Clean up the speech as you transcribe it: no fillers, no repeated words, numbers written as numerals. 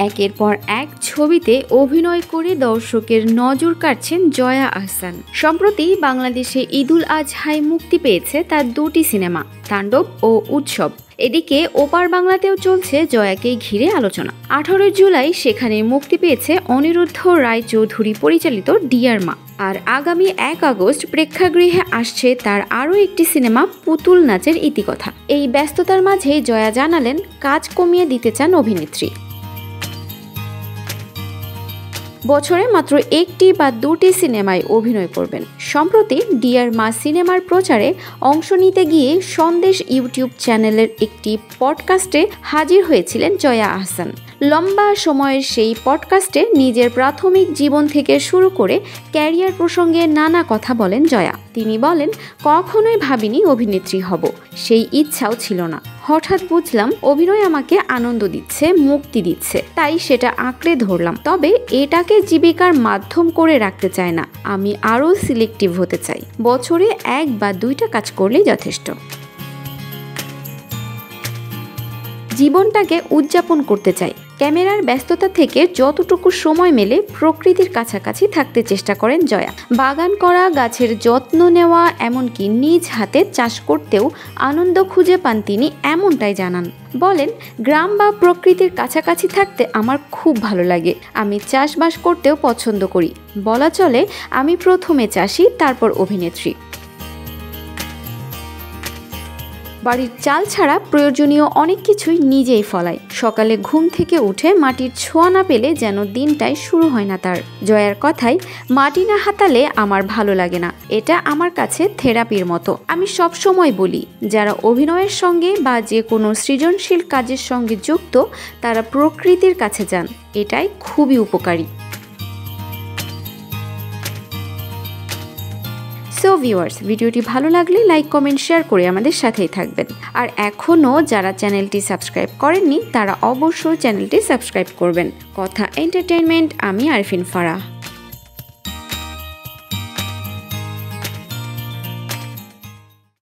একের পর এক ছবিতে অভিনয় করে দর্শকের নজর কাড়ছেন জয়া আহসান। সম্প্রতি বাংলাদেশে ঈদুল আজহায় মুক্তি পেয়েছে তার দুটি সিনেমা, তাণ্ডব ও উৎসব। এদিকে ওপার বাংলাতেও চলছে জয়াকে ঘিরে আলোচনা। 18 জুলাই সেখানে মুক্তি পেয়েছে অনিরুদ্ধ রায়চৌধুরী পরিচালিত ডিয়ার মা। আর আগামী 1 আগস্ট প্রেক্ষাগৃহে আসছে তার আরও একটি সিনেমা পুতুল নাচের ইতিকথা। এই ব্যস্ততার মাঝে জয়া জানালেন কাজ কমিয়ে দিতে চান অভিনেত্রী। বছরে মাত্র একটি বা দুটি সিনেমায় অভিনয় করবেন। সম্প্রতি ডিয়ার মা সিনেমার প্রচারে অংশ নিতে গিয়ে সন্দেশ ইউটিউব চ্যানেলের একটি পডকাস্টে হাজির হয়েছিলেন জয়া আহসান। লম্বা সময়ের সেই পডকাস্টে নিজের প্রাথমিক জীবন থেকে শুরু করে ক্যারিয়ার প্রসঙ্গে নানা কথা বলেন জয়া। তিনি বলেন, কখনোই ভাবিনি অভিনেত্রী হব, সেই ইচ্ছাও ছিল না। হঠাৎ বুঝলাম অভিনয় আমাকে আনন্দ দিচ্ছে, মুক্তি দিচ্ছে, তাই সেটা আঁকড়ে ধরলাম। তবে এটাকে জীবিকার মাধ্যম করে রাখতে চাই না, আমি আরও সিলেক্টিভ হতে চাই। বছরে 1 বা 2টা কাজ করলেই যথেষ্ট। জীবনটাকে উদযাপন করতে চাই। ক্যামেরার ব্যস্ততা থেকে যতটুকু সময় মেলে প্রকৃতির কাছাকাছি থাকতে চেষ্টা করেন জয়া। বাগান করা, গাছের যত্ন নেওয়া, এমনকি নিজ হাতে চাষ করতেও আনন্দ খুঁজে পান তিনি, এমনটাই জানান। বলেন, গ্রাম বা প্রকৃতির কাছাকাছি থাকতে আমার খুব ভালো লাগে। আমি চাষবাস করতেও পছন্দ করি। বলা চলে আমি প্রথমে চাষি, তারপর অভিনেত্রী। বাড়ির চাল ছাড়া প্রয়োজনীয় অনেক কিছুই নিজেই ফলাই। সকালে ঘুম থেকে উঠে মাটির ছোঁয়া না পেলে যেন দিনটাই শুরু হয় না তার। জয়ার কথায়, মাটি না হাতালে আমার ভালো লাগে না, এটা আমার কাছে থেরাপির মতো। আমি সব সময় বলি, যারা অভিনয়ের সঙ্গে বা যে কোনো সৃজনশীল কাজের সঙ্গে যুক্ত তারা প্রকৃতির কাছে যান, এটাই খুবই উপকারী। সো ভিউয়ার্স, ভিডিওটি ভালো লাগলে লাইক, কমেন্ট, শেয়ার করে আমাদের সাথেই থাকবেন। আর এখনও যারা চ্যানেলটি সাবস্ক্রাইব করেননি তারা অবশ্যই চ্যানেলটি সাবস্ক্রাইব করবেন। কথা এন্টারটেইনমেন্ট, আমি আরফিন ফারাহ।